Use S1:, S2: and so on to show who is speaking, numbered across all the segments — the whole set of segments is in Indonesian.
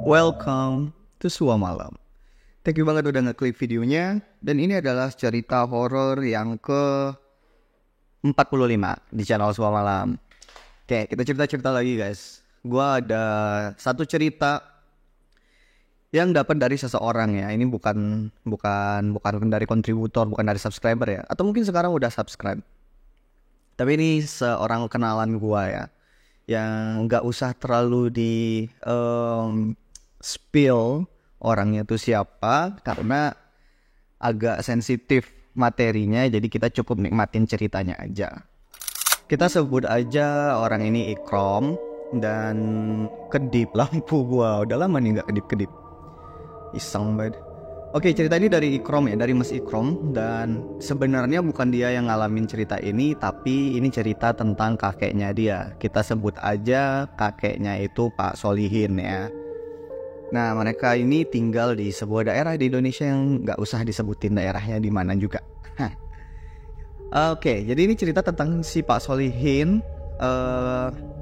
S1: Welcome to Sua Malam. Thank you banget udah ngeklik videonya. Dan ini adalah cerita horor yang ke-45 di channel Sua Malam. Oke, kita cerita-cerita lagi guys. Gua ada satu cerita yang dapat dari seseorang ya. Ini bukan dari kontributor, bukan dari subscriber ya. Atau mungkin sekarang udah subscribe. Tapi ini seorang kenalan gua ya, yang nggak usah terlalu di spill orangnya tuh siapa karena agak sensitif materinya, jadi kita cukup nikmatin ceritanya aja. Kita sebut aja orang ini Ikrom. Dan kedip lampu gua udah lama nih nggak kedip-kedip, iseng banget. Oke, cerita ini dari Ikrom ya, dari Mas Ikrom. Dan sebenarnya bukan dia yang ngalamin cerita ini, tapi ini cerita tentang kakeknya dia. Kita sebut aja kakeknya itu Pak Solihin ya. Nah, mereka ini tinggal di sebuah daerah di Indonesia yang nggak usah disebutin daerahnya di mana juga. Oke, jadi ini cerita tentang si Pak Solihin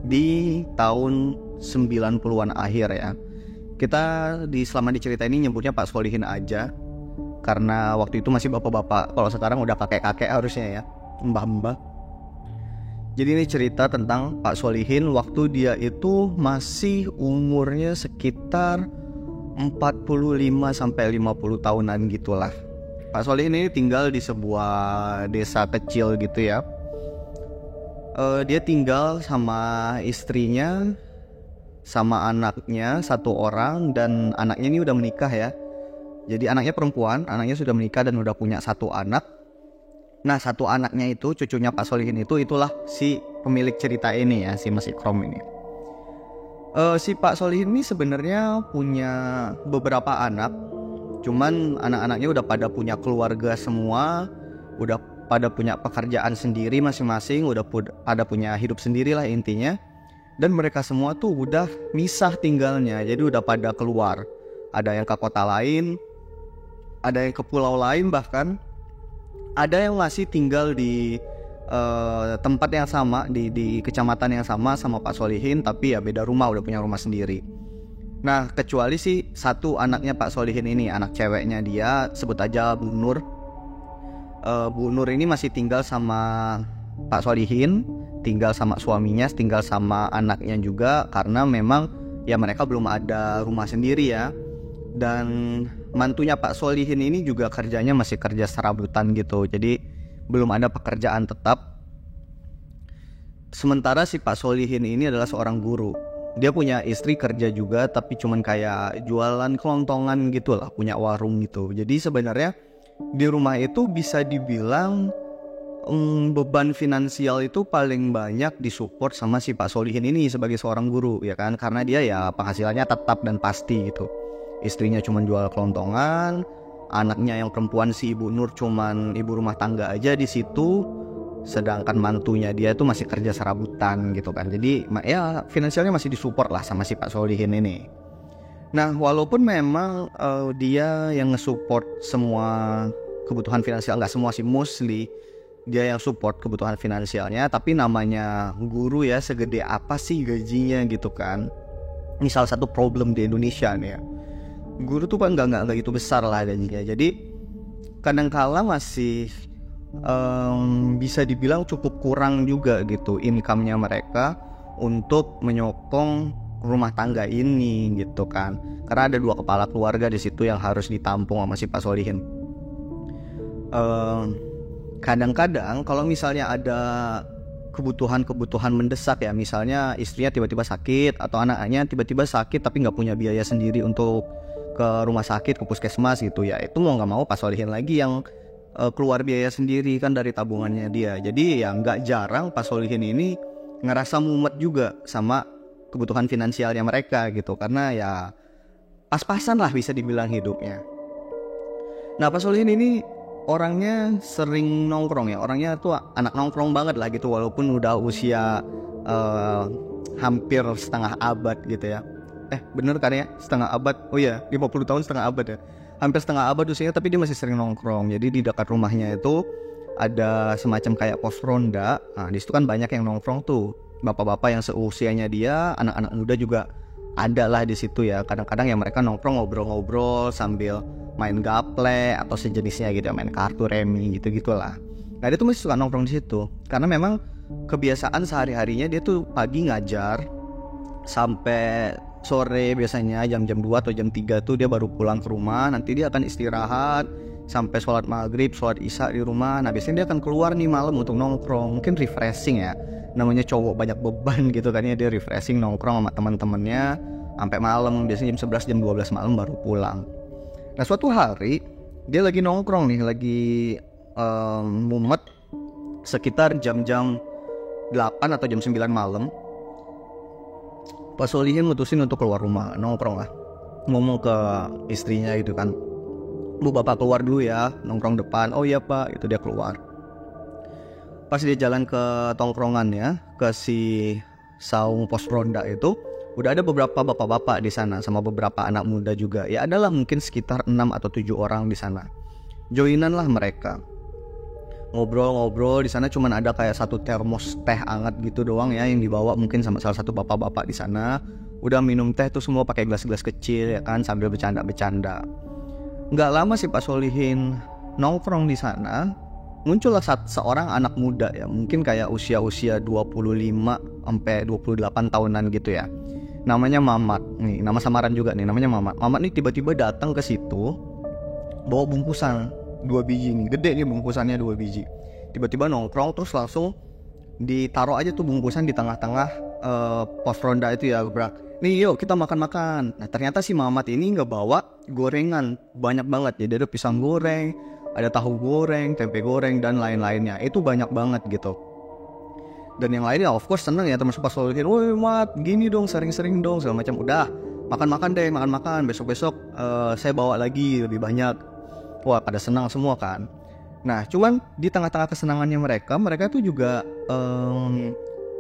S1: di tahun 90-an akhir ya. Kita selama di cerita ini nyebutnya Pak Solihin aja, karena waktu itu masih bapak-bapak. Kalau sekarang udah kakek-kakek harusnya ya, mbah-mbah. Jadi ini cerita tentang Pak Solihin waktu dia itu masih umurnya sekitar 45 sampai 50 tahunan gitulah. Pak Solihin ini tinggal di sebuah desa kecil gitu ya. Dia tinggal sama istrinya, sama anaknya satu orang, dan anaknya ini udah menikah ya. Jadi anaknya perempuan, anaknya sudah menikah dan udah punya satu anak. Nah, satu anaknya itu, cucunya Pak Solihin itulah si pemilik cerita ini ya, si Mas Ikrom ini. Si Pak Solihin ini sebenarnya punya beberapa anak, cuman anak-anaknya udah pada punya keluarga semua, udah pada punya pekerjaan sendiri masing-masing, udah pada punya hidup sendiri lah intinya. Dan mereka semua tuh udah misah tinggalnya, jadi udah pada keluar. Ada yang ke kota lain, ada yang ke pulau lain, bahkan ada yang masih tinggal di tempat yang sama, di kecamatan yang sama Pak Solihin, tapi ya beda rumah, udah punya rumah sendiri. Nah, kecuali sih satu anaknya Pak Solihin ini, anak ceweknya dia, sebut aja Bu Nur. Bu Nur ini masih tinggal sama Pak Solihin, tinggal sama suaminya, tinggal sama anaknya juga, karena memang ya mereka belum ada rumah sendiri ya. Dan mantunya Pak Solihin ini juga kerjanya masih kerja serabutan gitu, jadi belum ada pekerjaan tetap. Sementara si Pak Solihin ini adalah seorang guru. Dia punya istri kerja juga, tapi cuman kayak jualan kelontongan gitu lah, punya warung gitu. Jadi sebenarnya di rumah itu bisa dibilang beban finansial itu paling banyak disupport sama si Pak Solihin ini sebagai seorang guru ya kan, karena dia ya penghasilannya tetap dan pasti gitu. Istrinya cuma jual kelontongan, anaknya yang perempuan si Ibu Nur cuman ibu rumah tangga aja di situ, sedangkan mantunya dia tuh masih kerja serabutan gitu kan. Jadi ya finansialnya masih disupport lah sama si Pak Solihin ini. Nah, walaupun memang dia yang nge-support semua kebutuhan finansial, nggak semua sih, mostly dia yang support kebutuhan finansialnya, tapi namanya guru ya, segede apa sih gajinya gitu kan. Ini salah satu problem di Indonesia nih ya, guru tuh kan nggak gitu besar lah gajinya. Jadi kadang-kala masih bisa dibilang cukup kurang juga gitu income-nya mereka untuk menyokong rumah tangga ini gitu kan, karena ada dua kepala keluarga di situ yang harus ditampung sama si Pak Solihin. Kadang-kadang kalau misalnya ada kebutuhan mendesak ya, misalnya istrinya tiba-tiba sakit atau anaknya tiba-tiba sakit tapi nggak punya biaya sendiri untuk ke rumah sakit, ke puskesmas gitu ya, itu mau nggak mau Pak Solihin lagi yang keluar biaya sendiri kan dari tabungannya dia. Jadi ya nggak jarang Pak Solihin ini ngerasa mumet juga sama kebutuhan finansialnya mereka gitu, karena ya pas-pasan lah bisa dibilang hidupnya. Nah, Pak Solihin ini orangnya sering nongkrong ya, orangnya tuh anak nongkrong banget lah gitu, walaupun udah usia hampir setengah abad gitu ya. Bener kan ya, setengah abad, oh iya 50 tahun setengah abad ya, hampir setengah abad usianya, tapi dia masih sering nongkrong. Jadi di dekat rumahnya itu ada semacam kayak pos ronda. Nah, di situ kan banyak yang nongkrong tuh. bapak-bapak yang seusianya dia, anak-anak muda juga ada lah di situ ya. Kadang-kadang ya mereka nongkrong ngobrol-ngobrol sambil main gaple atau sejenisnya gitu ya, main kartu remi gitu-gitulah. Nah dia tuh masih suka nongkrong di situ karena memang kebiasaan sehari-harinya dia tuh pagi ngajar sampai sore, biasanya jam-jam 2 atau jam 3 tuh dia baru pulang ke rumah. Nanti dia akan istirahat sampai sholat maghrib, sholat isya di rumah. Nah biasanya dia akan keluar nih malam untuk nongkrong, mungkin refreshing ya, namanya cowok banyak beban gitu kan ya, dia refreshing nongkrong sama teman-temannya sampai malam, biasanya jam 11 jam 12 malam baru pulang. Nah suatu hari dia lagi nongkrong nih, lagi mumet sekitar jam-jam 8 atau jam 9 malam. Pak Solihin mutusin untuk keluar rumah, nongkrong lah, ngomong ke istrinya gitu kan, Bu bapak keluar dulu ya, nongkrong depan. Oh iya pak, itu dia keluar. Pas dia jalan ke tongkrongannya, ke si saung pos ronda itu, udah ada beberapa bapak-bapak di sana sama beberapa anak muda juga. Ya adalah mungkin sekitar 6 atau 7 orang di sana. Joinan lah mereka. Ngobrol-ngobrol di sana, cuman ada kayak satu termos teh hangat gitu doang ya yang dibawa mungkin sama salah satu bapak-bapak di sana. Udah minum teh tuh semua pakai gelas-gelas kecil ya kan, sambil bercanda-bercanda. Nggak lama sih Pak Solihin nongkrong di sana, muncullah seorang anak muda ya, mungkin kayak usia 25 sampai 28 tahunan gitu ya. Namanya Mamat. Nih, nama samaran juga nih, namanya Mamat. Mamat nih tiba-tiba datang ke situ bawa bungkusan 2 biji nih, gede nih bungkusannya 2 biji. Tiba-tiba nongkrong terus langsung ditaruh aja tuh bungkusan di tengah-tengah pos ronda itu ya, bro. Nih yuk kita makan-makan. Nah ternyata si Mamat ini nggak bawa gorengan banyak banget. Jadi ada pisang goreng, ada tahu goreng, tempe goreng dan lain-lainnya. Itu banyak banget gitu. Dan yang lainnya of course seneng ya, termasuk Pak Solihin. Woi Mat, gini dong, sering-sering dong segala macam. Udah makan-makan deh, makan-makan. Besok-besok saya bawa lagi lebih banyak. Wah pada senang semua kan. Nah cuman di tengah-tengah kesenangannya mereka tuh juga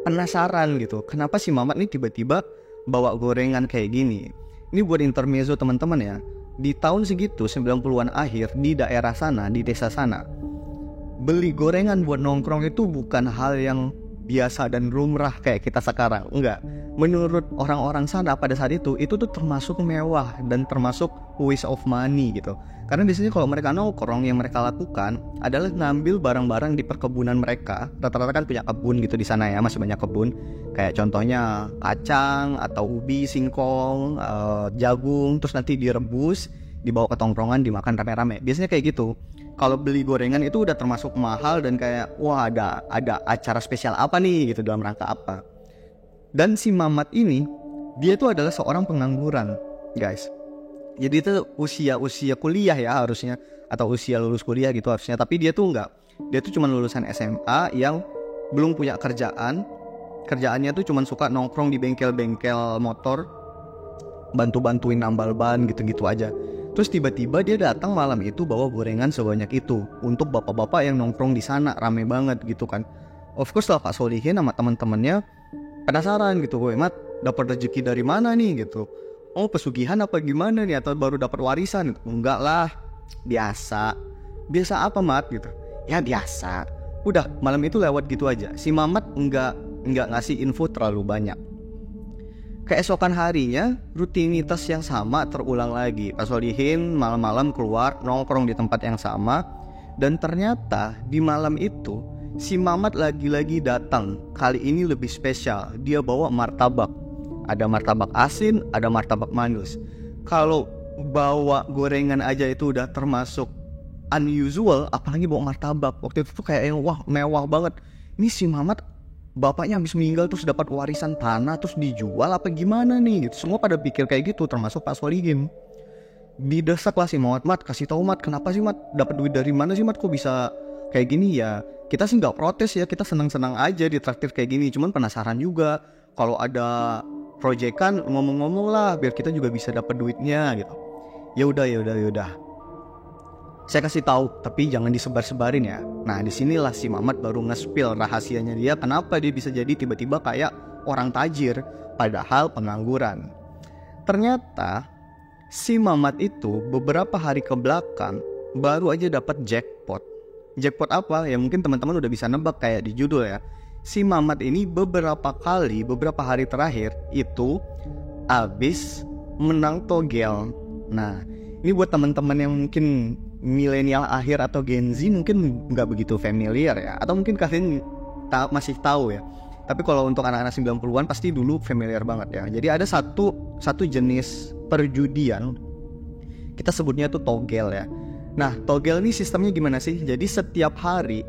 S1: penasaran gitu, kenapa si Mamat nih tiba-tiba bawa gorengan kayak gini. Ini buat intermezzo teman-teman ya. Di tahun segitu 90-an akhir di daerah sana, di desa sana, beli gorengan buat nongkrong itu bukan hal yang biasa dan lumrah kayak kita sekarang. Enggak. Menurut orang-orang sana pada saat itu tuh termasuk mewah dan termasuk waste of money gitu. Karena di sini kalau mereka nongkrong, yang mereka lakukan adalah ngambil barang-barang di perkebunan mereka. Rata-rata kan punya kebun gitu di sana ya, masih banyak kebun. Kayak contohnya kacang atau ubi, singkong, jagung, terus nanti direbus, dibawa ke tongkrongan, dimakan rame-rame. Biasanya kayak gitu. Kalau beli gorengan itu udah termasuk mahal dan kayak wah ada acara spesial apa nih gitu, dalam rangka apa. Dan si Mamat ini dia tuh adalah seorang pengangguran, guys. Jadi itu usia kuliah ya harusnya, atau usia lulus kuliah gitu harusnya. Tapi dia tuh enggak. Dia tuh cuma lulusan SMA yang belum punya kerjaan. Kerjaannya tuh cuma suka nongkrong di bengkel-bengkel motor, bantu-bantuin nambal ban gitu-gitu aja. Terus tiba-tiba dia datang malam itu bawa gorengan sebanyak itu untuk bapak-bapak yang nongkrong di sana, rame banget gitu kan. Of course lah Pak Solihin sama teman-temannya penasaran gitu, "Woi Mat, dapat rezeki dari mana nih?" gitu. "Oh, pesugihan apa gimana nih, atau baru dapat warisan?" "Enggak lah, biasa." "Biasa apa Mat?" gitu. "Ya biasa." Udah, malam itu lewat gitu aja. Si Mamat enggak ngasih info terlalu banyak. Keesokan harinya rutinitas yang sama terulang lagi. Pak Solihin malam-malam keluar nongkrong di tempat yang sama. Dan ternyata di malam itu si Mamat lagi-lagi datang. Kali ini lebih spesial. Dia bawa martabak. Ada martabak asin, ada martabak manis. Kalau bawa gorengan aja itu udah termasuk unusual, apalagi bawa martabak. Waktu itu tuh kayak yang wah mewah banget. Ini si Mamat bapaknya habis meninggal terus dapat warisan tanah terus dijual apa gimana nih gitu. Semua pada pikir kayak gitu, termasuk Pak Solihin. Didesak lah si Mamat, "Mat, kasih tahu Mat, kenapa sih Mat, dapat duit dari mana sih Mat, kok bisa kayak gini?" Ya kita sih nggak protes ya, kita senang-senang aja ditraktir kayak gini, cuman penasaran juga. Kalau ada proyekan ngomong-ngomong lah biar kita juga bisa dapat duitnya gitu. Ya udah. Saya kasih tahu, tapi jangan disebar-sebarin ya. Nah, disinilah si Mamat baru nge-spill rahasianya dia, kenapa dia bisa jadi tiba-tiba kayak orang tajir, padahal pengangguran. Ternyata si Mamat itu beberapa hari ke belakang baru aja dapat jackpot. Jackpot apa? Ya mungkin teman-teman udah bisa nebak kayak di judul ya. si Mamat ini beberapa hari terakhir itu abis menang togel. Nah, ini buat teman-teman yang mungkin milenial akhir atau Gen Z mungkin nggak begitu familiar ya, atau mungkin kalian masih tahu ya. Tapi kalau untuk anak-anak 90-an pasti dulu familiar banget ya. Jadi ada satu jenis perjudian, kita sebutnya itu togel ya. Nah, togel ini sistemnya gimana sih? Jadi setiap hari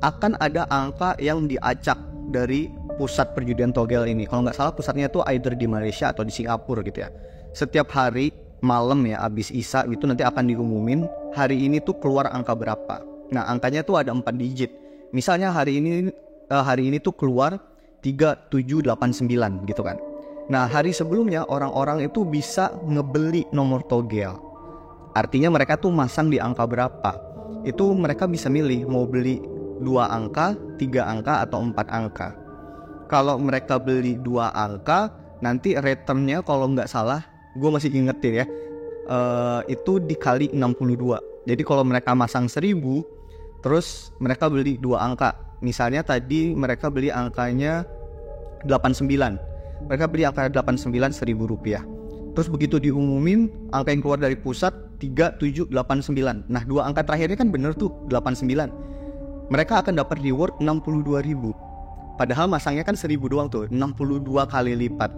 S1: akan ada angka yang diacak dari pusat perjudian togel ini. Kalau nggak salah pusatnya itu either di Malaysia atau di Singapura gitu ya. Setiap hari malam ya, abis Isya gitu nanti akan diumumin hari ini tuh keluar angka berapa. Nah, angkanya tuh ada 4 digit. Misalnya hari ini tuh keluar 3789 gitu kan. Nah, hari sebelumnya orang-orang itu bisa ngebeli nomor togel. Artinya mereka tuh masang di angka berapa. Itu mereka bisa milih mau beli 2 angka, 3 angka, atau 4 angka. Kalau mereka beli 2 angka, nanti returnnya kalau nggak salah, gue masih ingetin ya, itu dikali 62. Jadi kalau mereka masang 1000, terus mereka beli 2 angka. Misalnya tadi mereka beli angkanya 89. Mereka beli angka 89 Rp1.000. Terus begitu diumumin, angka yang keluar dari pusat 3789. Nah, 2 angka terakhirnya kan bener tuh, 89. Mereka akan dapat reward 62.000. Padahal masangnya kan 1000 doang tuh, 62 kali lipat.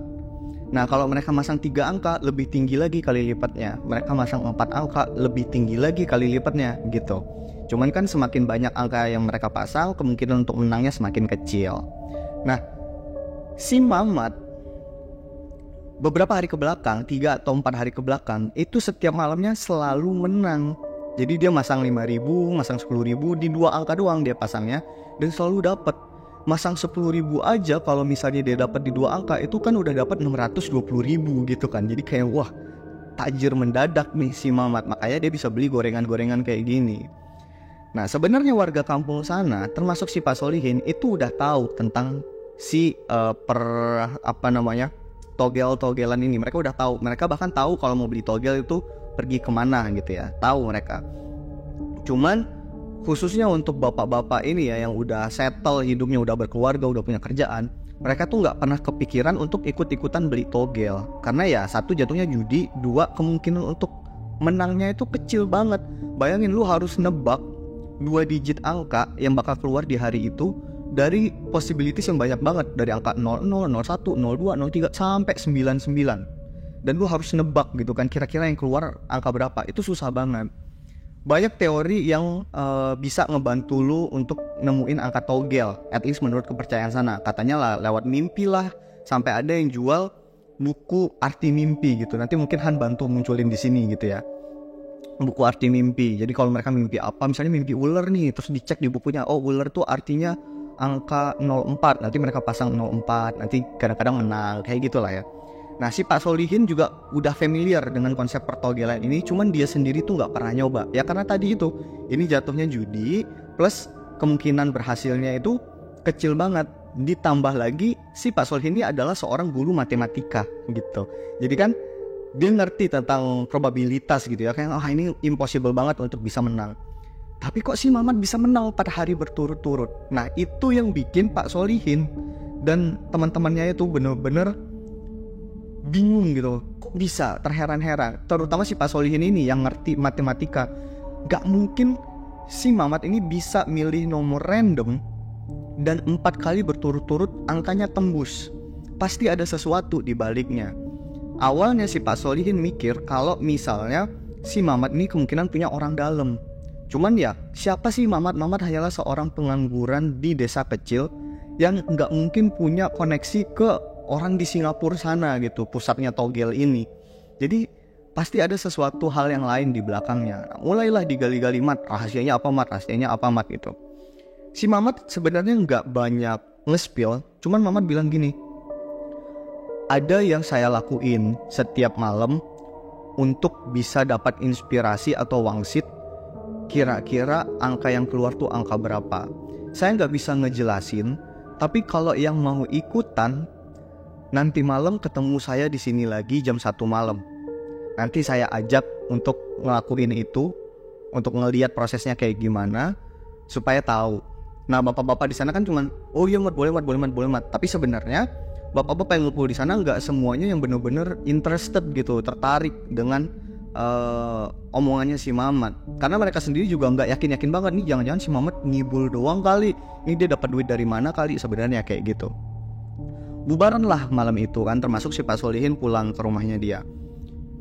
S1: Nah, kalau mereka masang 3 angka, lebih tinggi lagi kali lipatnya. Mereka masang 4 angka, lebih tinggi lagi kali lipatnya gitu. Cuman kan semakin banyak angka yang mereka pasang, kemungkinan untuk menangnya semakin kecil. Nah, si Mamat beberapa hari ke belakang, 3 atau 4 hari ke belakang, itu setiap malamnya selalu menang. Jadi dia masang 5.000, masang 10.000, di 2 angka doang dia pasangnya, dan selalu dapat. Masang 10.000 aja, kalau misalnya dia dapat di 2 angka, itu kan udah dapat 620.000 gitu kan. Jadi kayak wah, tajir mendadak nih si Mamat. Makanya dia bisa beli gorengan-gorengan kayak gini. Nah, sebenarnya warga kampung sana, termasuk si Pak Solihin, itu udah tahu tentang si togel-togelan ini. Mereka udah tahu. Mereka bahkan tahu kalau mau beli togel itu pergi kemana gitu ya. Tahu mereka. Cuman khususnya untuk bapak-bapak ini ya, yang udah settle hidupnya, udah berkeluarga, udah punya kerjaan, mereka tuh nggak pernah kepikiran untuk ikut-ikutan beli togel. Karena ya, 1 jatuhnya judi, 2 kemungkinan untuk menangnya itu kecil banget. Bayangin lu harus nebak 2 digit angka yang bakal keluar di hari itu dari possibilities yang banyak banget, dari angka 00, 01, 02, 03 sampai 99. Dan lu harus nebak gitu kan, kira-kira yang keluar angka berapa. Itu susah banget. Banyak teori yang bisa ngebantu lu untuk nemuin angka togel, at least menurut kepercayaan sana. Katanya lah lewat mimpi lah, sampai ada yang jual buku arti mimpi gitu. Nanti mungkin Han bantu munculin di sini gitu ya, buku arti mimpi. Jadi kalau mereka mimpi apa, misalnya mimpi ular nih, terus dicek di bukunya, oh ular tuh artinya angka 04, nanti mereka pasang 04, nanti kadang-kadang menang, kayak gitulah ya. Nah, si Pak Solihin juga udah familiar dengan konsep pertogelan ini, cuman dia sendiri tuh nggak pernah nyoba. Ya karena tadi itu, ini jatuhnya judi, plus kemungkinan berhasilnya itu kecil banget. Ditambah lagi, si Pak Solihin ini adalah seorang guru matematika gitu. Jadi kan dia ngerti tentang probabilitas gitu ya, kayak ini impossible banget untuk bisa menang. Tapi kok si Mamat bisa menang 4 hari berturut-turut. Nah, itu yang bikin Pak Solihin dan teman-temannya itu bener-bener bingung gitu. Kok bisa, terheran-heran. Terutama si Pak Solihin ini yang ngerti matematika. Gak mungkin si Mamat ini bisa milih nomor random dan 4 kali berturut-turut angkanya tembus. Pasti ada sesuatu di baliknya. Awalnya si Pak Solihin mikir kalau misalnya si Mamat ini kemungkinan punya orang dalam. Cuman ya, siapa sih Mamat? Mamat hanyalah seorang pengangguran di desa kecil yang gak mungkin punya koneksi ke orang di Singapura sana gitu, pusatnya togel ini. Jadi pasti ada sesuatu hal yang lain di belakangnya. Nah, mulailah digali-gali, Mat, rahasianya apa Mat gitu. Si Mamat sebenarnya nggak banyak nge-spill, cuman Mamat bilang gini, ada yang saya lakuin setiap malam untuk bisa dapat inspirasi atau wangsit, kira-kira angka yang keluar tuh angka berapa. Saya nggak bisa ngejelasin, tapi kalau yang mau ikutan, nanti malam ketemu saya di sini lagi jam 1 malam. Nanti saya ajak untuk ngelakuin itu, untuk ngelihat prosesnya kayak gimana, supaya tahu. Nah bapak-bapak di sana kan cuman oh iya mat, boleh mat. Tapi sebenarnya bapak-bapak yang ngumpul di sana nggak semuanya yang bener-bener interested gitu, tertarik dengan omongannya si Mamat. Karena mereka sendiri juga nggak yakin banget nih, jangan-jangan si Mamat ngibul doang kali, ini dia dapat duit dari mana kali sebenarnya kayak gitu. Bubaran lah malam itu kan, termasuk si Pak Solihin pulang ke rumahnya dia.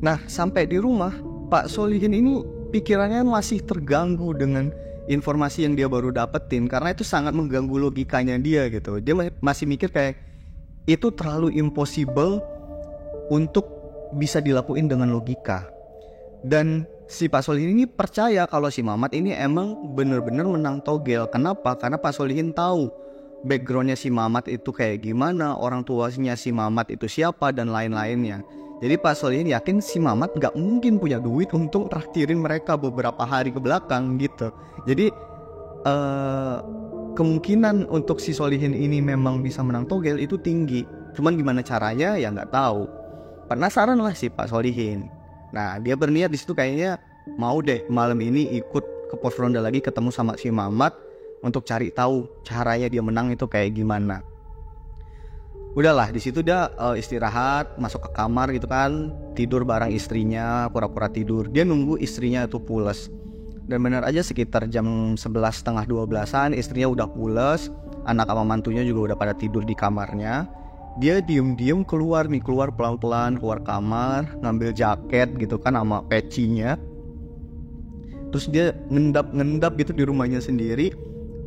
S1: Nah sampai di rumah Pak Solihin ini pikirannya masih terganggu dengan informasi yang dia baru dapetin, karena itu sangat mengganggu logikanya dia gitu. Dia masih mikir kayak itu terlalu impossible untuk bisa dilakuin dengan logika. Dan si Pak Solihin ini percaya kalau si Mamat ini emang bener-bener menang togel. Kenapa? Karena Pak Solihin tahu backgroundnya si Mamat itu kayak gimana, orang tuanya si Mamat itu siapa, dan lain-lainnya. Jadi Pak Solihin yakin si Mamat gak mungkin punya duit untuk traktirin mereka beberapa hari ke belakang gitu. Jadi kemungkinan untuk si Solihin ini memang bisa menang togel itu tinggi. Cuman gimana caranya ya gak tahu. Penasaran lah si Pak Solihin. Nah dia berniat di situ kayaknya mau deh malam ini ikut ke pos ronda lagi, ketemu sama si Mamat untuk cari tahu caranya dia menang itu kayak gimana. Udahlah di situ dia istirahat, masuk ke kamar gitu kan, tidur bareng istrinya, pura-pura tidur. Dia nunggu istrinya itu pules. Dan benar aja sekitar jam 11:30 12-an istrinya udah pules, anak sama mantunya juga udah pada tidur di kamarnya. Dia diem-diem keluar pelan-pelan keluar kamar, ngambil jaket gitu kan sama pecinya. Terus dia ngendap gitu di rumahnya sendiri,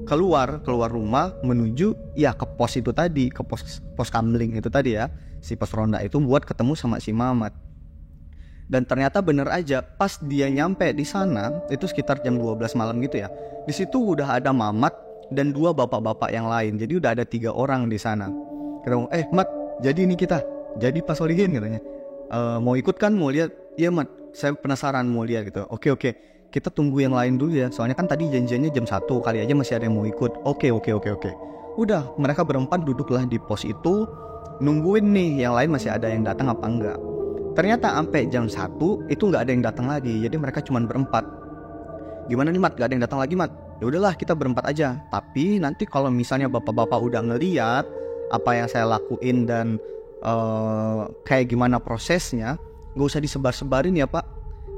S1: keluar rumah menuju ya ke pos itu tadi, ke pos kamling itu tadi ya, si pos ronda itu buat ketemu sama si Mamat. Dan ternyata bener aja pas dia nyampe di sana itu sekitar jam 12 malam gitu ya. Di situ udah ada Mamat dan 2 bapak-bapak yang lain. Jadi udah ada 3 orang di sana. Kita ngomong, Mat, jadi ini kita, jadi Pak Solihin katanya. Mau ikut kan, mau lihat? Iya Mat, saya penasaran mau lihat gitu. Oke, kita tunggu yang lain dulu ya, soalnya kan tadi janjiannya jam 1, kali aja masih ada yang mau ikut. Oke. Udah, mereka berempat duduklah di pos itu, nungguin nih yang lain masih ada yang datang apa enggak. Ternyata sampai jam 1 itu nggak ada yang datang lagi, jadi mereka cuma berempat. Gimana nih Mat, nggak ada yang datang lagi Mat? Ya udahlah kita berempat aja. Tapi nanti kalau misalnya bapak-bapak udah ngeliat apa yang saya lakuin dan kayak gimana prosesnya, nggak usah disebar-sebarin ya Pak,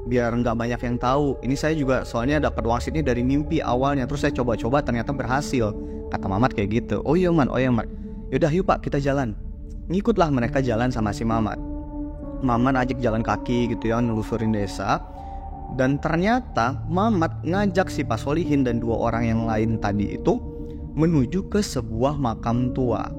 S1: biar nggak banyak yang tahu. Ini saya juga soalnya dapat wangsitnya dari mimpi awalnya, terus saya coba-coba ternyata berhasil, kata Mamat kayak gitu. Oh iya Mat. Yaudah yuk Pak kita jalan. Ngikutlah mereka jalan sama si Mamat. Mamat ajak jalan kaki gitu ya, nelusurin desa. Dan ternyata Mamat ngajak si Pak Solihin dan 2 orang yang lain tadi itu menuju ke sebuah makam tua.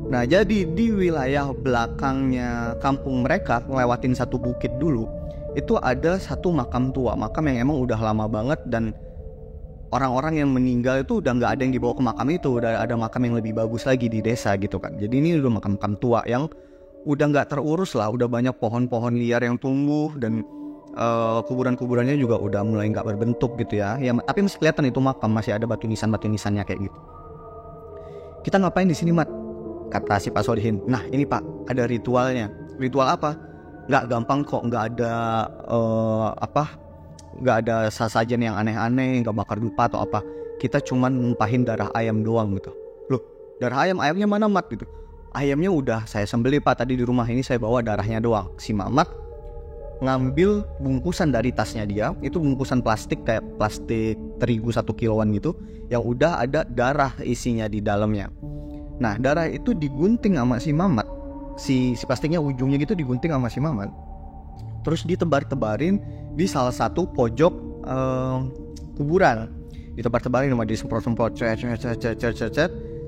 S1: Nah jadi di wilayah belakangnya kampung mereka, ngelewatin satu bukit dulu, itu ada satu makam tua, makam yang emang udah lama banget, dan orang-orang yang meninggal itu udah nggak ada yang dibawa ke makam itu, udah ada makam yang lebih bagus lagi di desa gitu kan. Jadi ini udah makam-makam tua yang udah nggak terurus lah, udah banyak pohon-pohon liar yang tumbuh, dan kuburan-kuburannya juga udah mulai nggak berbentuk gitu ya. Tapi masih kelihatan itu makam, masih ada batu nisannya kayak gitu. Kita ngapain di sini Mat? Kata si Pak Solihin. Nah ini Pak, ada ritualnya. Ritual apa? Nggak gampang kok, nggak ada nggak ada sasajen yang aneh-aneh, nggak bakar dupa atau apa. Kita cuman numpahin darah ayam doang gitu. Loh, darah ayamnya mana Mat gitu? Ayamnya udah saya sembelih Pak, tadi di rumah ini saya bawa darahnya doang. Si Mamat ngambil bungkusan dari tasnya dia, itu bungkusan plastik kayak plastik terigu 1 kiloan gitu, yang udah ada darah isinya di dalamnya. Nah darah itu digunting sama si Mamat, si plastiknya ujungnya gitu digunting sama si Mamat, terus ditebar-tebarin di salah satu pojok kuburan, ditebar-tebarin sama disemprot-semprot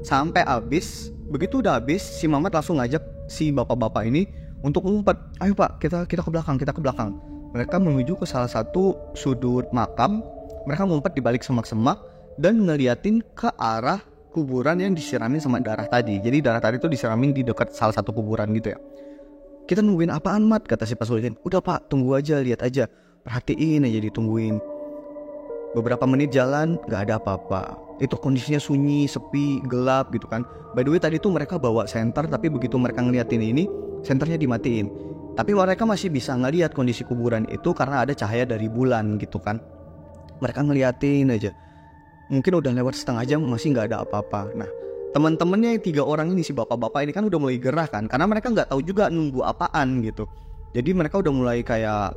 S1: sampai habis. Begitu udah habis, si Mamat langsung ngajak si bapak-bapak ini untuk ngumpet. Ayo Pak, kita ke belakang. Mereka menuju ke salah satu sudut makam. Mereka ngumpet di balik semak-semak dan ngeliatin ke arah kuburan yang disiramin sama darah tadi. Jadi darah tadi tuh disiramin di dekat salah satu kuburan gitu ya. Kita nungguin apaan Mat? Kata si Pak Solihin. Udah Pak, tunggu aja, lihat aja, perhatiin aja, ditungguin. Beberapa menit jalan, gak ada apa-apa. Itu kondisinya sunyi, sepi, gelap gitu kan. By the way tadi tuh mereka bawa senter, tapi begitu mereka ngeliatin ini, senternya dimatiin. Tapi mereka masih bisa ngeliat kondisi kuburan itu karena ada cahaya dari bulan gitu kan. Mereka ngeliatin aja. mungkin udah lewat setengah jam masih nggak ada apa-apa. Nah, teman-temannya yang 3 orang ini, si bapak-bapak ini kan udah mulai gerah kan, karena mereka nggak tahu juga nunggu apaan gitu. Jadi mereka udah mulai kayak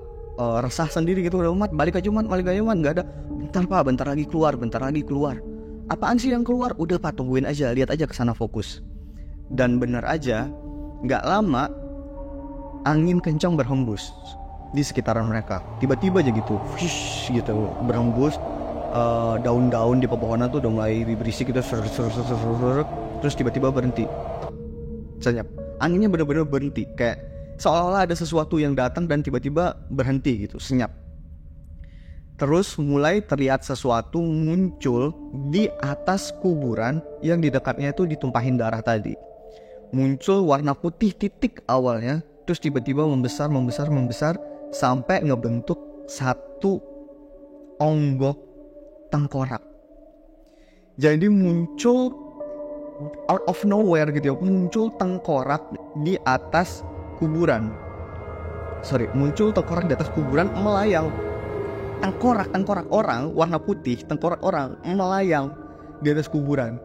S1: resah sendiri gitu. Udah, Mat, balik aja Mat, nggak ada. Bentar Pak, bentar lagi keluar. Apaan sih yang keluar? Udah Pak, tungguin aja, lihat aja ke sana, fokus. Dan benar aja, nggak lama angin kencang berhembus di sekitaran mereka. Tiba-tiba aja gitu, fish gitu berhembus. Daun-daun di pepohonan tuh udah mulai berisik gitu, terus tiba-tiba berhenti. Senyap. Anginnya benar-benar berhenti, kayak seolah-olah ada sesuatu yang datang dan tiba-tiba berhenti gitu, senyap. Terus mulai terlihat sesuatu muncul di atas kuburan yang di dekatnya itu ditumpahin darah tadi. Muncul warna putih titik awalnya, terus tiba-tiba membesar sampai ngebentuk satu onggok tengkorak. Jadi muncul out of nowhere gitu ya, muncul tengkorak di atas kuburan. Muncul tengkorak di atas kuburan melayang. Tengkorak orang warna putih, tengkorak orang melayang di atas kuburan.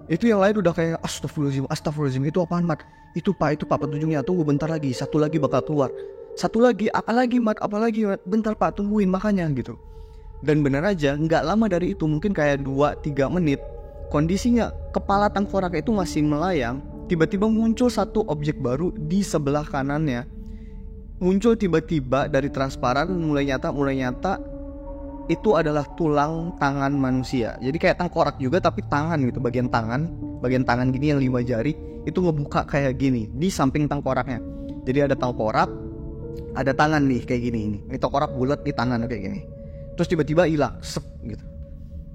S1: Itu yang lain udah kayak astagfirullahaladzim, itu apaan Mat? Itu pak petunjuknya, tunggu bentar lagi, satu lagi bakal keluar. Satu lagi, apalagi Mat? Bentar Pak, tungguin makanya gitu. Dan benar aja, nggak lama dari itu, mungkin kayak 2-3 menit, kondisinya kepala tengkorak itu masih melayang. Tiba-tiba muncul satu objek baru di sebelah kanannya. Muncul tiba-tiba dari transparan, mulai nyata, itu adalah tulang tangan manusia. Jadi kayak tengkorak juga tapi tangan gitu, bagian tangan gini yang 5 jari itu ngebuka kayak gini di samping tengkoraknya. Jadi ada tengkorak, ada tangan nih kayak gini ini. Ini tengkorak bulat di tangan kayak gini. Terus tiba-tiba hilang, gitu.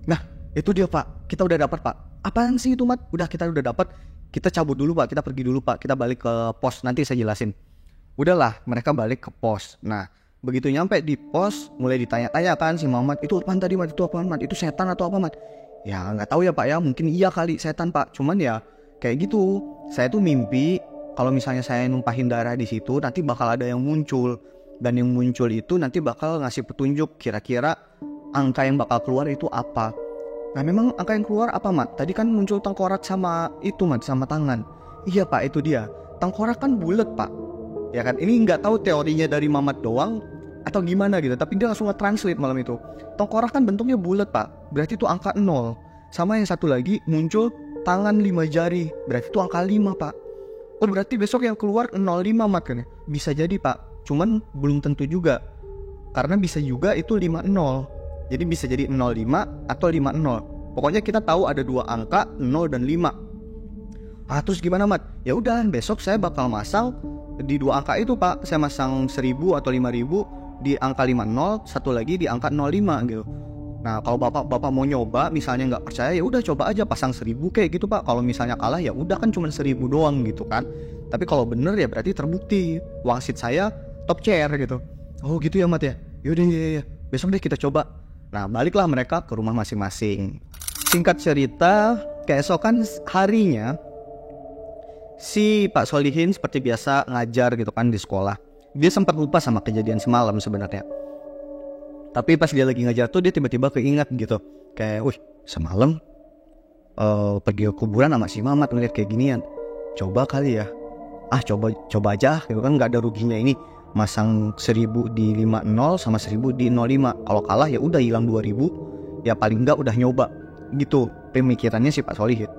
S1: Nah, itu dia Pak. Kita udah dapat Pak. Apaan sih itu Mat? Kita udah dapat. Kita cabut dulu Pak, kita pergi dulu Pak. Kita balik ke pos, nanti saya jelasin. Udahlah, mereka balik ke pos. Nah, begitu nyampe di pos, mulai ditanya-tanya kan si Mamat, itu apaan tadi Mat? Itu apaan Mat? Itu setan atau apa Mat? Ya nggak tahu ya Pak ya, mungkin iya kali setan Pak. Cuman ya kayak gitu, saya tuh mimpi kalau misalnya saya numpahin darah di situ, nanti bakal ada yang muncul. Dan yang muncul itu nanti bakal ngasih petunjuk kira-kira angka yang bakal keluar itu apa. Nah memang angka yang keluar apa Mat? Tadi kan muncul tengkorak sama itu Mat, sama tangan. Iya Pak, itu dia. Tengkorak kan bulat Pak. Ya kan, ini nggak tahu teorinya dari Mamat doang atau gimana gitu, tapi dia langsung nge-translate malam itu. Tengkorak kan bentuknya bulat Pak, berarti itu angka 0. Sama yang satu lagi muncul tangan 5 jari, berarti itu angka 5 Pak. Oh berarti besok yang keluar 05 Mat kan ya? Bisa jadi Pak, cuman belum tentu juga. Karena bisa juga itu 50. Jadi bisa jadi 05 atau 50. Pokoknya kita tahu ada 2 angka 0 dan 5. Terus gimana Mat? Ya udah, besok saya bakal masang di 2 angka itu Pak. Saya masang 1000 atau 5000 di angka 50, satu lagi di angka 05 gitu. Nah kalau bapak mau nyoba, misalnya nggak percaya ya udah coba aja pasang 1000 kayak gitu Pak. Kalau misalnya kalah ya udah kan cuma 1000 doang gitu kan. Tapi kalau bener ya berarti terbukti wangsit saya top chair gitu. Oh gitu ya Mat ya. Yaudah ya. Besok deh kita coba. Nah baliklah mereka ke rumah masing-masing. Singkat cerita, keesokan harinya si Pak Solihin seperti biasa ngajar gitu kan di sekolah. Dia sempat lupa sama kejadian semalam sebenarnya. Tapi pas dia lagi ngajar tuh dia tiba-tiba keingat gitu. Kayak, semalam pergi ke kuburan sama si Mamat ngeliat kayak ginian. Coba kali ya. Coba aja gitu kan, gak ada ruginya ini. Masang 1000 di 50 sama 1000 di 05. Kalau kalah ya udah hilang 2000. Ya paling enggak udah nyoba. Gitu pemikirannya si Pak Solihin.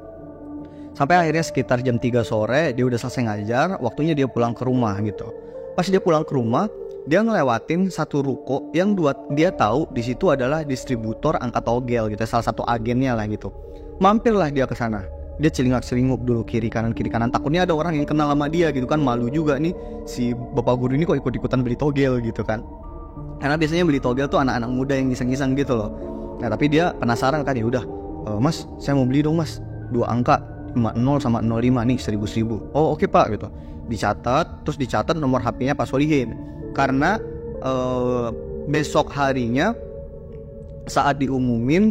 S1: Sampai akhirnya sekitar jam 3 sore dia udah selesai ngajar, waktunya dia pulang ke rumah gitu. Pas dia pulang ke rumah, dia ngelewatin satu ruko yang dia tahu di situ adalah distributor angkat togel gitu, salah satu agennya lah gitu. Mampirlah dia ke sana. Dia celingak-celinguk dulu kiri kanan. Takutnya ada orang yang kenal sama dia gitu kan, malu juga nih si bapak guru ini kok ikut-ikutan beli togel gitu kan. Karena biasanya beli togel tuh anak-anak muda yang iseng-iseng gitu loh. Nah tapi dia penasaran kan, ya udah, Mas, saya mau beli dong Mas, 2 angka 50 sama 05 nih 1000. Oh oke Pak gitu. Dicatat nomor HP-nya Pak Solihin. Karena besok harinya saat diumumin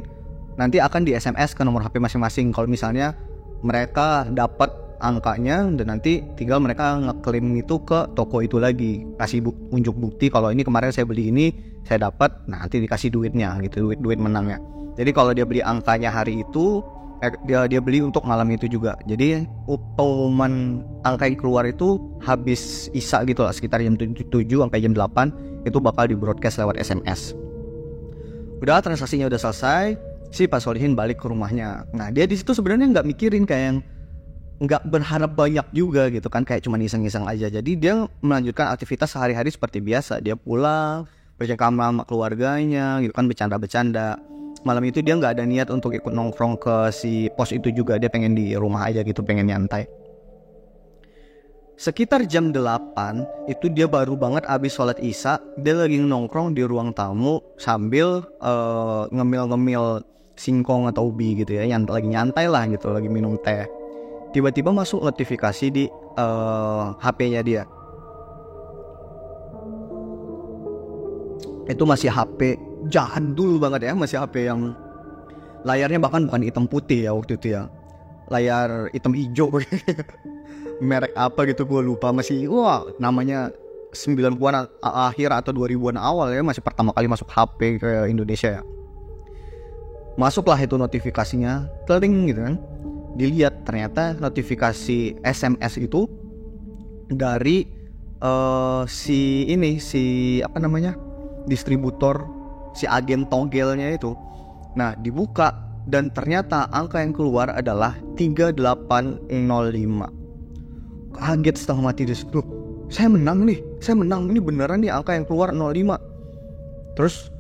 S1: nanti akan di SMS ke nomor HP masing-masing kalau misalnya mereka dapat angkanya, dan nanti tinggal mereka ngeklaim itu ke toko itu lagi, kasih unjuk bukti kalau ini kemarin saya beli ini, saya dapat, nah nanti dikasih duitnya gitu, duit menangnya. Jadi kalau dia beli angkanya hari itu, dia beli untuk malam itu juga. Jadi pengumuman angka yang keluar itu habis Isya gitu lah, sekitar jam 7 sampai jam 8 itu bakal di broadcast lewat SMS. Udah, transaksinya udah selesai, si Pak Solihin balik ke rumahnya. Nah dia di situ sebenarnya nggak mikirin, kayak nggak berharap banyak juga gitu kan, kayak cuma iseng-iseng aja. Jadi dia melanjutkan aktivitas sehari-hari seperti biasa. Dia pulang, bercengkrama sama keluarganya gitu kan, bercanda-bercanda. Malam itu dia nggak ada niat untuk ikut nongkrong ke si pos itu juga. Dia pengen di rumah aja gitu, pengen nyantai. Sekitar jam 8 itu dia baru banget abis sholat Isya. Dia lagi nongkrong di ruang tamu sambil ngemil-ngemil singkong atau ubi gitu ya, yang lagi nyantai lah gitu, lagi minum teh. Tiba-tiba masuk notifikasi di HP-nya dia. Itu masih HP jadul banget ya, masih HP yang layarnya bahkan bukan hitam putih ya waktu itu ya, layar hitam hijau. Merek apa gitu gue lupa, masih namanya 90-an akhir atau 2000-an awal ya, masih pertama kali masuk HP ke Indonesia ya. Masuklah itu notifikasinya, tering gitu kan. Dilihat ternyata notifikasi SMS itu dari si distributor, si agen togelnya itu. Nah dibuka dan ternyata angka yang keluar adalah 3805. Kaget setengah mati di situ. Saya menang, ini beneran nih angka yang keluar 05. Terus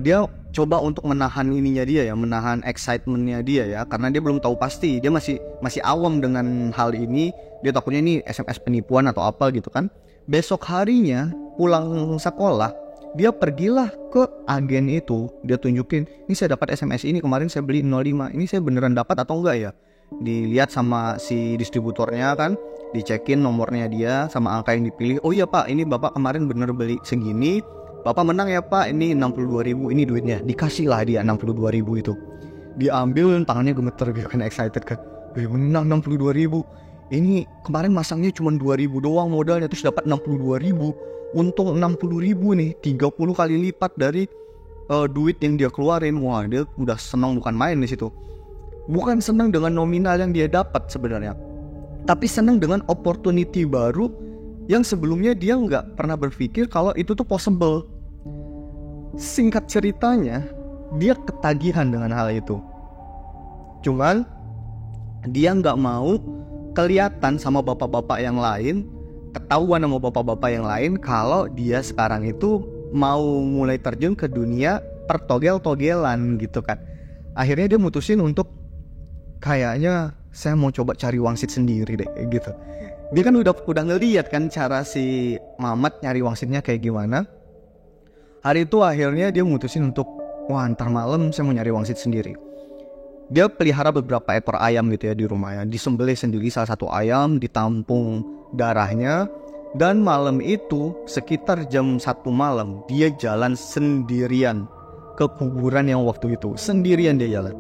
S1: dia coba untuk menahan ininya dia ya, menahan excitementnya dia ya, karena dia belum tahu pasti, dia masih awam dengan hal ini. Dia takutnya ini SMS penipuan atau apa gitu kan. Besok harinya pulang sekolah, dia pergilah ke agen itu. Dia tunjukin, ini saya dapat SMS ini, kemarin saya beli 05, ini saya beneran dapat atau enggak ya. Dilihat sama si distributornya kan, dicekin nomornya dia sama angka yang dipilih. Oh iya pak, ini bapak kemarin bener beli segini, bapak menang ya pak, ini 62.000, ini duitnya. Dikasih lah dia 62.000 itu. Diambil, tangannya gemeter gitu kan, excited kan, menang 62.000. Ini kemarin masangnya cuma 2.000 doang modalnya, terus dapat 62.000. Untung 60.000 nih, 30 kali lipat dari duit yang dia keluarin. Wah, dia udah senang bukan main di situ. Bukan senang dengan nominal yang dia dapat sebenarnya, tapi senang dengan opportunity baru yang sebelumnya dia nggak pernah berpikir kalau itu tuh possible. Singkat ceritanya, dia ketagihan dengan hal itu. Cuman dia nggak mau kelihatan sama bapak-bapak yang lain, ketahuan sama bapak-bapak yang lain kalau dia sekarang itu mau mulai terjun ke dunia pertogel-togelan gitu kan. Akhirnya dia mutusin untuk, kayaknya saya mau coba cari wangsit sendiri deh gitu. Dia kan udah ngeliat kan cara si Mamat nyari wangsitnya kayak gimana. Hari itu akhirnya dia mutusin untuk, ntar malam saya mau nyari wangsit sendiri. Dia pelihara beberapa ekor ayam gitu ya di rumahnya. Disembelih sendiri salah satu ayam, ditampung darahnya. Dan malam itu sekitar jam 1 malam dia jalan sendirian ke kuburan yang waktu itu. Sendirian dia jalan.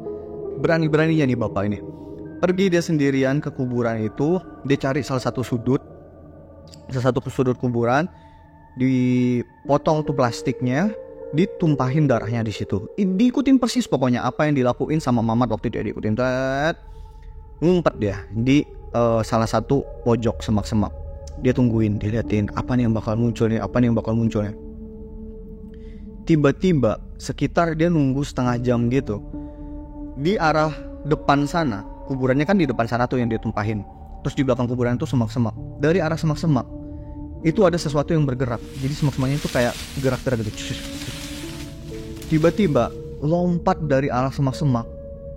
S1: Berani-beraninya nih bapak ini. Pergi dia sendirian ke kuburan itu. Dia cari salah satu sudut kuburan, dipotong tuh plastiknya, ditumpahin darahnya di situ. Diikutin persis pokoknya apa yang dilakuin sama Mamat waktu dia diikutin. Ngumpet dia di salah satu pojok semak-semak. Dia tungguin, diliatin apa nih yang bakal munculnya. Tiba-tiba sekitar dia nunggu setengah jam gitu. Di arah depan sana, kuburannya kan di depan sana tuh yang dia tumpahin. Terus di belakang kuburan itu semak-semak. Dari arah semak-semak itu ada sesuatu yang bergerak. Jadi semak-semaknya itu kayak gerak-gerak gitu. Tiba-tiba lompat dari arah semak-semak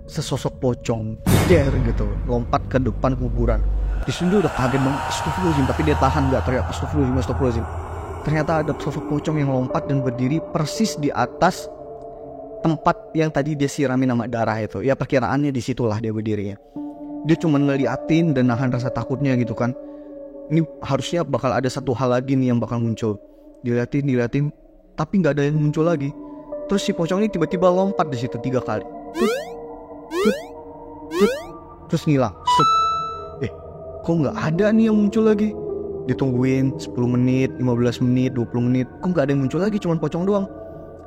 S1: sesosok pocong, gitu, lompat ke depan kuburan. Di sini udah kaget banget, astagfirullahaladzim, tapi dia tahan gak teriak astagfirullahaladzim. Ternyata ada sosok pocong yang lompat dan berdiri persis di atas tempat yang tadi dia siramin sama darah itu. Ya perkiraannya disitulah dia berdirinya. Dia cuma ngeliatin dan nahan rasa takutnya gitu kan. Ini harusnya bakal ada satu hal lagi nih yang bakal muncul. Diliatin, tapi gak ada yang muncul lagi. Terus si pocong ini tiba-tiba lompat di situ 3 kali. Terus ngilang. Kok gak ada nih yang muncul lagi? Ditungguin 10 menit, 15 menit, 20 menit, kok gak ada yang muncul lagi, cuman pocong doang.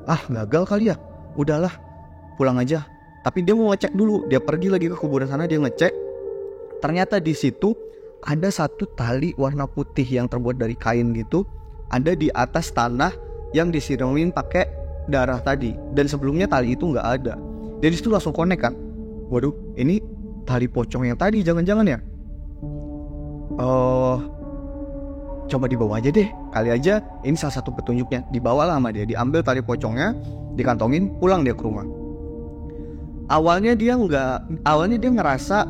S1: Gagal kali ya. Udahlah, pulang aja. Tapi dia mau ngecek dulu. Dia pergi lagi ke kuburan sana, dia ngecek. Ternyata di situ ada satu tali warna putih yang terbuat dari kain gitu, ada di atas tanah yang disiramin pakai darah tadi. Dan sebelumnya tali itu nggak ada. Jadi situ langsung connect kan. Waduh, ini tali pocong yang tadi jangan-jangan ya. Coba dibawa aja deh, kali aja ini salah satu petunjuknya. Dibawalah sama dia, diambil tali pocongnya, dikantongin, pulang dia ke rumah. Awalnya dia ngerasa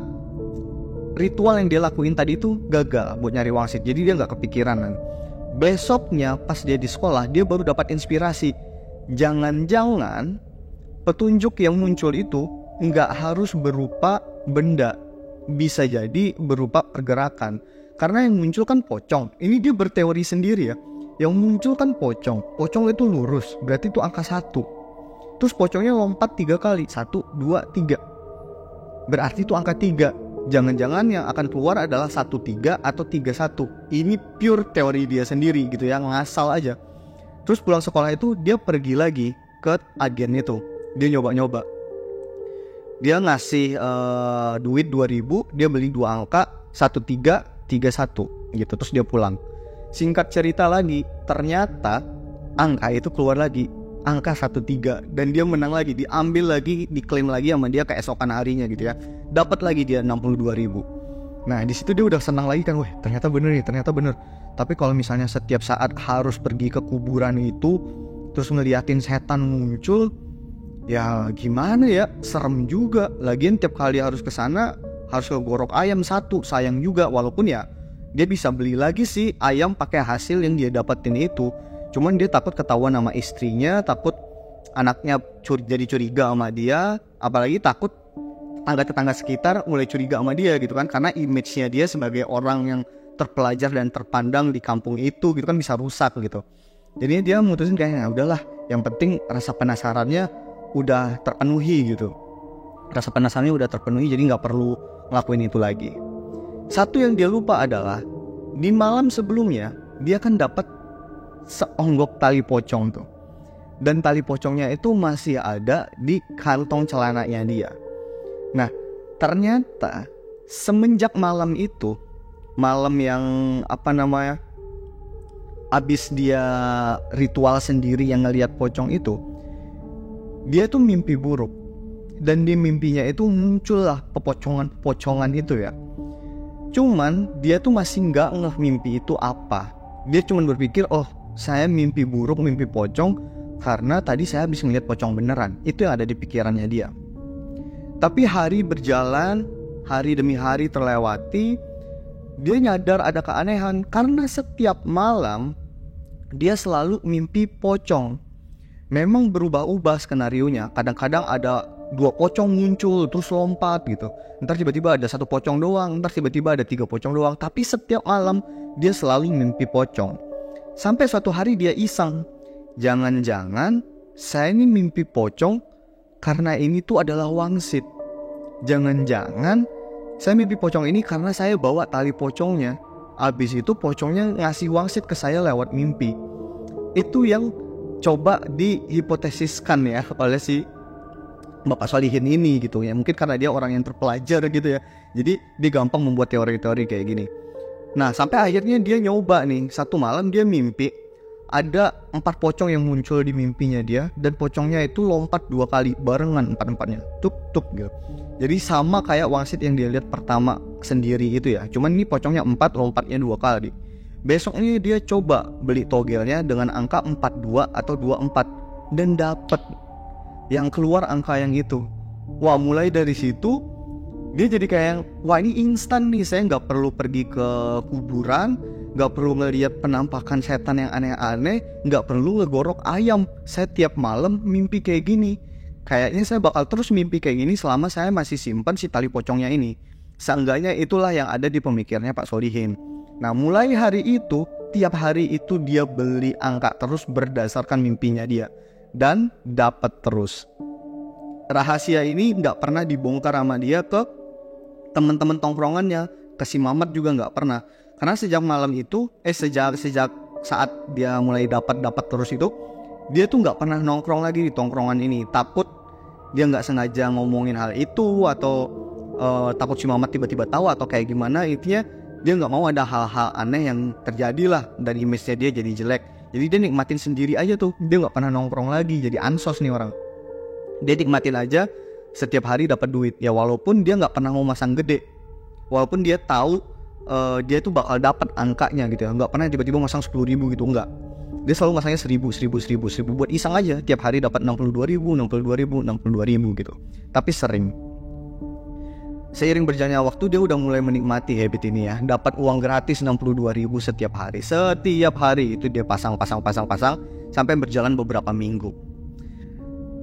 S1: ritual yang dia lakuin tadi itu gagal buat nyari wangsit, jadi dia nggak kepikiran kan. Besoknya pas dia di sekolah, dia baru dapat inspirasi. Jangan-jangan petunjuk yang muncul itu nggak harus berupa benda, bisa jadi berupa pergerakan. Karena yang muncul kan pocong. Ini dia berteori sendiri ya. Yang muncul kan pocong. Pocong itu lurus, berarti itu angka 1. Terus pocongnya lompat 3 kali, 1, 2, 3. Berarti itu angka 3. Jangan-jangan yang akan keluar adalah 13 atau 31. Ini pure teori dia sendiri gitu ya, ngasal aja. Terus pulang sekolah itu dia pergi lagi ke agen itu. Dia nyoba-nyoba. Dia ngasih duit 2.000, dia beli 2 angka, 1331 gitu. Terus dia pulang. Singkat cerita lagi, ternyata angka itu keluar lagi, angka 13, dan dia menang lagi, diambil lagi, diklaim lagi sama dia keesokan harinya gitu ya. Dapat lagi dia 62.000. Nah, di situ dia udah senang lagi kan, wah, ternyata bener nih, ternyata bener. Tapi kalau misalnya setiap saat harus pergi ke kuburan itu terus ngeliatin setan muncul, ya gimana ya, serem juga. Lagian tiap kali harus ke sana harus ke gorok ayam 1, sayang juga. Walaupun ya dia bisa beli lagi sih ayam pakai hasil yang dia dapetin itu. Cuman dia takut ketahuan sama istrinya, takut anaknya jadi curiga sama dia, apalagi takut tetangga-tetangga sekitar mulai curiga sama dia gitu kan, karena image-nya dia sebagai orang yang terpelajar dan terpandang di kampung itu gitu kan bisa rusak gitu. Jadi dia mutusin kayaknya udahlah, yang penting rasa penasarannya udah terpenuhi gitu. Rasa penasarannya udah terpenuhi, jadi gak perlu ngelakuin itu lagi. Satu yang dia lupa adalah di malam sebelumnya dia kan dapat seonggok tali pocong tuh. Dan tali pocongnya itu masih ada di kantong celananya dia. Nah, ternyata semenjak malam itu, malam yang abis dia ritual sendiri yang ngelihat pocong itu, dia tuh mimpi buruk. Dan di mimpinya itu muncullah pepocongan itu ya. Cuman dia tuh masih gak ngeh mimpi itu apa. Dia cuman berpikir, oh saya mimpi buruk, mimpi pocong karena tadi saya habis ngeliat pocong beneran. Itu yang ada di pikirannya dia. Tapi hari berjalan, hari demi hari terlewati, dia nyadar ada keanehan karena setiap malam dia selalu mimpi pocong. Memang berubah-ubah skenarionya. Kadang-kadang ada 2 pocong muncul terus lompat gitu. Ntar tiba-tiba ada 1 pocong doang, ntar tiba-tiba ada 3 pocong doang. Tapi setiap malam dia selalu mimpi pocong. Sampai suatu hari dia iseng, jangan-jangan saya ini mimpi pocong karena ini tuh adalah wangsit. Jangan-jangan saya mimpi pocong ini karena saya bawa tali pocongnya. Abis itu pocongnya ngasih wangsit ke saya lewat mimpi. Itu yang coba dihipotesiskan ya oleh si Bapak Solihin ini gitu ya. Mungkin karena dia orang yang terpelajar gitu ya. Jadi dia gampang membuat teori-teori kayak gini. Nah, sampai akhirnya dia nyoba nih. Satu malam dia mimpi ada 4 pocong yang muncul di mimpinya dia, dan pocongnya itu lompat 2 kali barengan, 4-4-nya tup gitu. Jadi sama kayak wangsit yang dia lihat pertama sendiri itu ya. Cuman ini pocongnya 4, lompatnya 2 kali. Besoknya dia coba beli togelnya dengan angka 42 atau 24 dan dapat yang keluar angka yang itu. Wah, mulai dari situ dia jadi kayak, wah ini instan nih, saya gak perlu pergi ke kuburan, gak perlu ngeliat penampakan setan yang aneh-aneh, gak perlu ngegorok ayam. Saya tiap malam mimpi kayak gini. Kayaknya saya bakal terus mimpi kayak gini selama saya masih simpan si tali pocongnya ini. Seenggaknya itulah yang ada di pemikirannya Pak Solihin. Nah, mulai hari itu, tiap hari itu dia beli angka terus berdasarkan mimpinya dia. Dan dapat terus. Rahasia ini gak pernah dibongkar sama dia ke teman-teman tongkrongannya, ke si Mamat juga nggak pernah. Karena sejak malam itu, sejak saat dia mulai dapat terus itu, dia tuh nggak pernah nongkrong lagi di tongkrongan ini. Takut dia nggak sengaja ngomongin hal itu atau takut si Mamat tiba-tiba tahu atau kayak gimana. Intinya dia nggak mau ada hal-hal aneh yang terjadi lah dan image-nya dia jadi jelek. Jadi dia nikmatin sendiri aja tuh, dia nggak pernah nongkrong lagi, jadi ansos nih orang. Dia nikmatin aja setiap hari dapat duit ya, walaupun dia nggak pernah mau masang gede, walaupun dia tahu dia tuh bakal dapat angkanya gitu ya, nggak pernah tiba-tiba masang 10.000 gitu, enggak. Dia selalu masangnya 1.000 buat iseng aja, tiap hari dapat 62.000 gitu. Tapi sering. Seiring berjalannya waktu dia udah mulai menikmati habit ini ya, dapat uang gratis 62.000 setiap hari. Setiap hari itu dia pasang sampai berjalan beberapa minggu.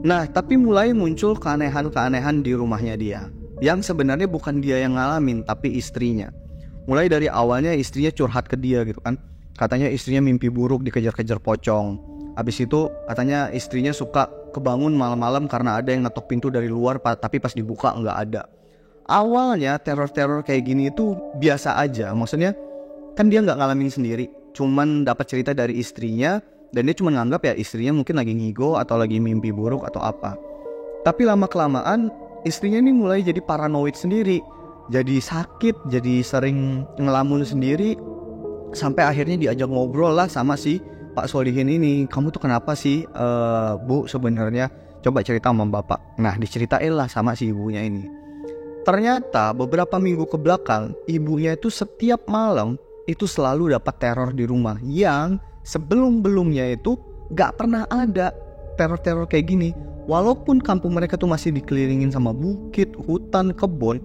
S1: Nah, tapi mulai muncul keanehan-keanehan di rumahnya dia, yang sebenarnya bukan dia yang ngalamin, tapi istrinya. Mulai dari awalnya istrinya curhat ke dia gitu kan. Katanya istrinya mimpi buruk dikejar-kejar pocong. Habis itu katanya istrinya suka kebangun malam-malam karena ada yang ngetok pintu dari luar, tapi pas dibuka nggak ada. Awalnya teror-teror kayak gini itu biasa aja. Maksudnya kan dia nggak ngalamin sendiri, cuman dapat cerita dari istrinya, dan dia cuma nganggap ya istrinya mungkin lagi ngigo atau lagi mimpi buruk atau apa. Tapi lama-kelamaan istrinya ini mulai jadi paranoid sendiri, jadi sakit, jadi sering ngelamun sendiri. Sampai akhirnya diajak ngobrol lah sama si Pak Solihin ini. Kamu tuh kenapa sih Bu sebenarnya? Coba cerita sama bapak. Nah, diceritain lah sama si ibunya ini. Ternyata beberapa minggu ke belakang ibunya itu setiap malam itu selalu dapat teror di rumah, yang sebelum-belumnya itu gak pernah ada teror-teror kayak gini. Walaupun kampung mereka tuh masih dikelilingin sama bukit, hutan, kebun,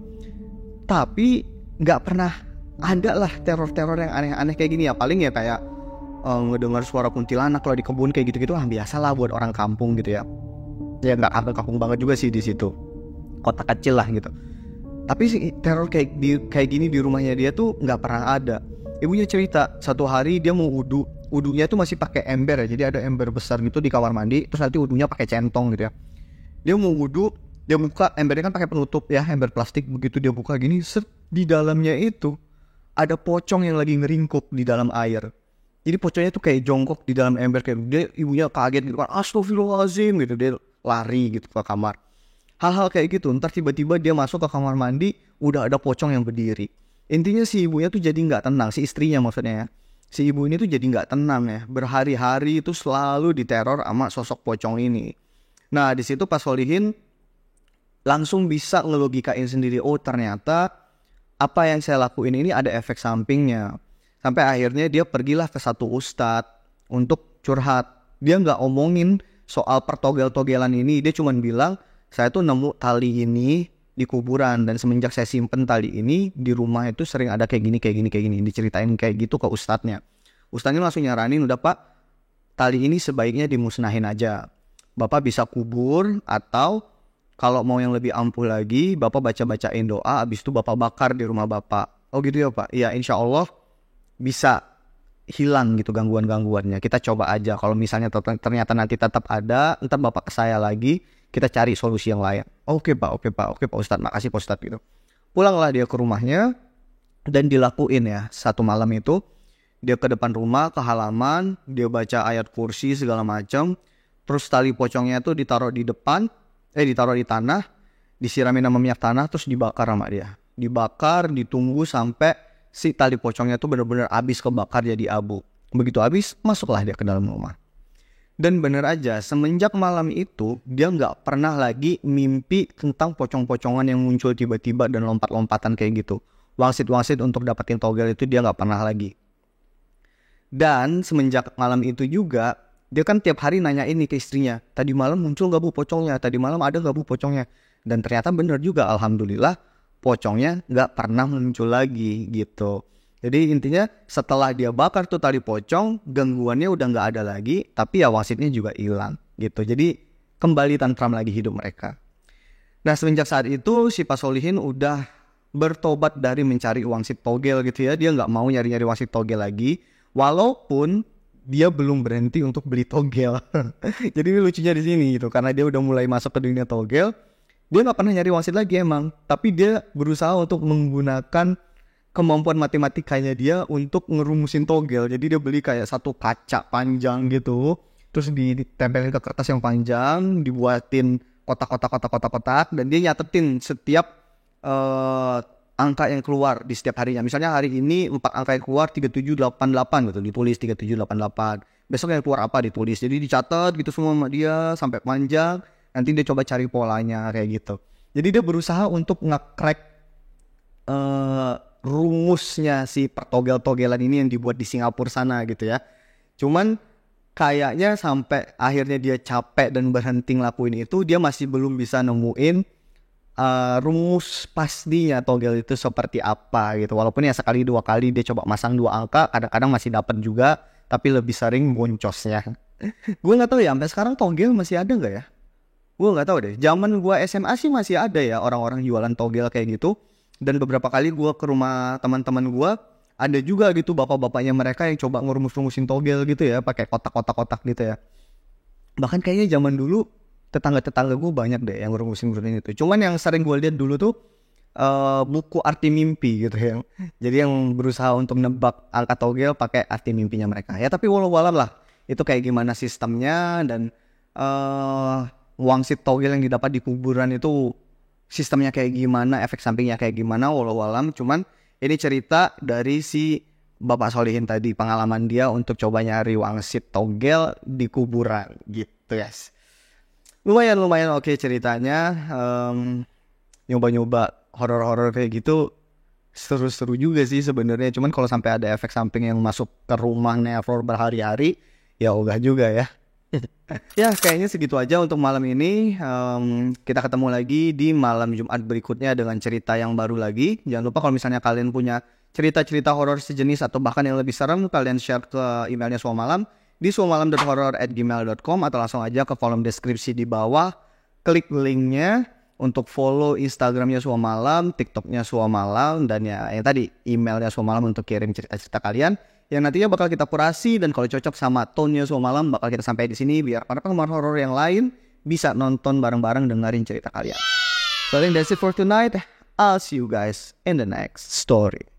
S1: tapi gak pernah ada lah teror-teror yang aneh-aneh kayak gini ya. Paling ya kayak ngedengar suara kuntilanak kalau di kebun kayak gitu-gitu lah, biasa lah buat orang kampung gitu ya. Ya nggak kampung banget juga sih di situ, kota kecil lah gitu. Tapi teror kayak gini di rumahnya dia tuh nggak pernah ada. Ibunya cerita satu hari dia mau wudunya tuh masih pakai ember ya, jadi ada ember besar gitu di kamar mandi, terus nanti wudunya pakai centong gitu ya. Dia mau wudu, dia buka embernya kan pakai penutup ya, ember plastik. Begitu dia buka gini, di dalamnya itu ada pocong yang lagi ngeringkuk di dalam air. Jadi pocongnya tuh kayak jongkok di dalam ember, kayak dia, ibunya kaget gitu kan, astagfirullahaladzim gitu, dia lari gitu ke kamar. Hal-hal kayak gitu. Ntar tiba-tiba dia masuk ke kamar mandi, udah ada pocong yang berdiri. Intinya si ibunya tuh jadi nggak tenang, si istrinya maksudnya ya. Si ibu ini tuh jadi nggak tenang ya, berhari-hari itu selalu diteror sama sosok pocong ini. Nah di situ Pak Solihin langsung bisa ngelogikain sendiri, oh ternyata apa yang saya lakuin ini ada efek sampingnya. Sampai akhirnya dia pergilah ke satu ustadz untuk curhat. Dia nggak omongin soal pertogel-togelan ini, dia cuma bilang, saya tuh nemu tali ini di kuburan, dan semenjak saya simpen tali ini di rumah itu sering ada kayak gini. Diceritain kayak gitu ke ustadznya. Ustadznya langsung nyaranin, udah Pak, tali ini sebaiknya dimusnahin aja. Bapak bisa kubur, atau kalau mau yang lebih ampuh lagi, Bapak baca-bacain doa, abis itu Bapak bakar di rumah Bapak. Oh gitu ya Pak? Iya, insya Allah bisa hilang gitu gangguan-gangguannya. Kita coba aja, kalau misalnya ternyata nanti tetap ada, ntar Bapak ke saya lagi, kita cari solusi yang lain. Oke Pak Ustadz, makasih Pak Ustadz gitu. Pulanglah dia ke rumahnya, dan dilakuin ya, satu malam itu dia ke depan rumah, ke halaman, dia baca ayat kursi segala macam. Terus tali pocongnya tuh ditaruh di depan, ditaruh di tanah, disiramin sama minyak tanah, terus dibakar sama dia. Dibakar, ditunggu sampai si tali pocongnya tuh benar-benar habis kebakar jadi abu. Begitu habis, masuklah dia ke dalam rumah. Dan bener aja, semenjak malam itu dia nggak pernah lagi mimpi tentang pocong-pocongan yang muncul tiba-tiba dan lompat-lompatan kayak gitu. Wangsit-wangsit untuk dapetin togel itu dia nggak pernah lagi. Dan semenjak malam itu juga, dia kan tiap hari nanya ini ke istrinya, tadi malam muncul gak Bu pocongnya, tadi malam ada gak Bu pocongnya. Dan ternyata bener juga, alhamdulillah pocongnya gak pernah muncul lagi gitu. Jadi intinya setelah dia bakar tuh tali pocong, gangguannya udah gak ada lagi, tapi ya wangsitnya juga hilang gitu. Jadi kembali tantram lagi hidup mereka. Nah semenjak saat itu si Pak Solihin udah bertobat dari mencari wangsit togel gitu ya. Dia gak mau nyari-nyari wangsit togel lagi, walaupun dia belum berhenti untuk beli togel. Jadi ini lucunya di sini gitu, karena dia udah mulai masuk ke dunia togel, dia nggak pernah nyari wangsit lagi emang, tapi dia berusaha untuk menggunakan kemampuan matematikanya dia untuk ngerumusin togel. Jadi dia beli kayak satu kaca panjang gitu, terus ditempelin ke kertas yang panjang, dibuatin kotak, dan dia nyatetin setiap angka yang keluar di setiap harinya. Misalnya hari ini 4 angka yang keluar 3788 gitu, ditulis 3788. Besok yang keluar apa ditulis. Jadi dicatat gitu semua sama dia sampai panjang. Nanti dia coba cari polanya kayak gitu. Jadi dia berusaha untuk nge-crack rumusnya si pertogel-togelan ini yang dibuat di Singapura sana gitu ya. Cuman kayaknya sampai akhirnya dia capek dan berhenti ngelakuin itu, dia masih belum bisa nemuin rumus pastinya togel itu seperti apa gitu. Walaupun ya sekali 2 kali dia coba masang 2 angka, kadang-kadang masih dapat juga, tapi lebih sering boncosnya. Gue nggak tahu ya sampai sekarang togel masih ada nggak ya? Gue nggak tahu deh. Zaman gue SMA sih masih ada ya orang-orang jualan togel kayak gitu. Dan beberapa kali gue ke rumah teman-teman gue, ada juga gitu bapak-bapaknya mereka yang coba ngerumus-rumusin togel gitu ya, pakai kotak-kotak gitu ya. Bahkan kayaknya zaman dulu tetangga-tetangga gue banyak deh yang ngerumusin itu. Cuman yang sering gue lihat dulu tuh buku arti mimpi gitu ya. Jadi yang berusaha untuk nebak angka togel pakai arti mimpinya mereka. Ya tapi walau-walau lah itu kayak gimana sistemnya, dan wangsit togel yang didapat di kuburan itu sistemnya kayak gimana, efek sampingnya kayak gimana, walau-walam. Cuman ini cerita dari si Bapak Solihin tadi, pengalaman dia untuk coba nyari wangsit togel di kuburan gitu guys. Lumayan oke ceritanya. Nyoba-nyoba horor-horor kayak gitu seru-seru juga sih sebenarnya. Cuman kalau sampai ada efek samping yang masuk ke rumah neror berhari-hari, ya ogah juga ya. Ya kayaknya segitu aja untuk malam ini. Kita ketemu lagi di malam Jumat berikutnya dengan cerita yang baru lagi. Jangan lupa kalau misalnya kalian punya cerita-cerita horor sejenis atau bahkan yang lebih serem, kalian share ke emailnya Suamalam di suamalam.horror@gmail.com, atau langsung aja ke kolom deskripsi di bawah. Klik linknya untuk follow Instagramnya Suamalam, TikToknya Suamalam, dan ya yang tadi emailnya Suamalam untuk kirim cerita-cerita kalian yang nantinya bakal kita kurasi, dan kalau cocok sama tone-nya Suamalam bakal kita sampai di sini biar para penggemar horor yang lain bisa nonton bareng-bareng dengerin cerita kalian. So that's it for tonight. I'll see you guys in the next story.